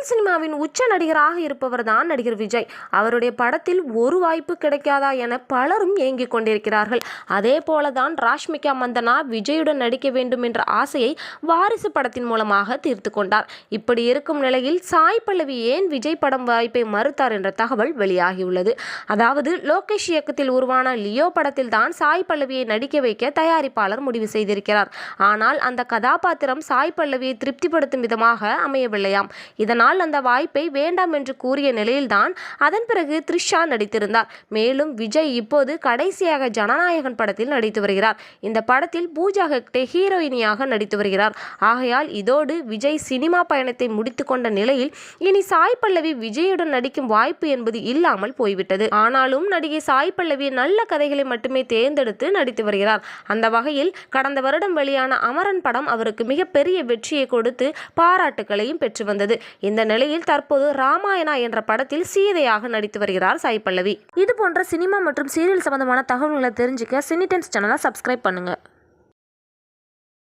தமிழ் சினிமாவின் உச்ச நடிகராக இருப்பவர் தான் நடிகர் விஜய். அவருடைய படத்தில் ஒரு வாய்ப்பு கிடைக்காதா என பலரும் ஏங்கிக் கொண்டிருக்கிறார்கள். அதே போலதான் ராஷ்மிகா மந்தனா விஜயுடன் நடிக்க வேண்டும் என்ற ஆசையை வாரிசு படத்தின் மூலமாக தீர்த்து கொண்டார். இப்படி இருக்கும் நிலையில் சாய் பல்லவி ஏன் விஜய் படம் வாய்ப்பை மறுத்தார் என்ற தகவல் வெளியாகியுள்ளது. அதாவது லோகேஷ் இயக்கத்தில் உருவான லியோ படத்தில் தான் சாய் பல்லவியை நடிக்க வைக்க தயாரிப்பாளர் முடிவு செய்திருக்கிறார். ஆனால் அந்த கதாபாத்திரம் சாய் பல்லவியை திருப்திப்படுத்தும் விதமாக அமையவில்லையாம். இதனால் அந்த வாய்ப்பை வேண்டாம் என்று கூறிய நிலையில்தான் அதன் பிறகு த்ரிஷா நடித்திருந்தார். மேலும் விஜய் இப்போது கடைசியாக ஜனநாயகன் படத்தில் நடித்து வருகிறார். இந்த படத்தில் பூஜா ஹெக்டே ஹீரோயினியாக நடித்து வருகிறார். ஆகையால் இதோடு விஜய் சினிமா பயணத்தை முடித்து கொண்ட நிலையில் இனி சாய் பல்லவி விஜயுடன் நடிக்கும் வாய்ப்பு என்பது இல்லாமல் போய்விட்டது. ஆனாலும் நடிகை சாய் பல்லவி நல்ல கதைகளை மட்டுமே தேர்ந்தெடுத்து நடித்து வருகிறார். அந்த வகையில் கடந்த வருடம் வெளியான அமரன் படம் அவருக்கு மிகப்பெரிய வெற்றியை கொடுத்து பாராட்டுகளையும் பெற்று வந்தது. இந்த நிலையில் தற்போது ராமாயணா என்ற படத்தில் சீதையாக நடித்து வருகிறார் சாய் பல்லவி. இது போன்ற சினிமா மற்றும் சீரியல் சம்பந்தமான தகவல்களை தெரிஞ்சுக்க சினி டைம்ஸ் சேனலை சப்ஸ்கிரைப் பண்ணுங்க.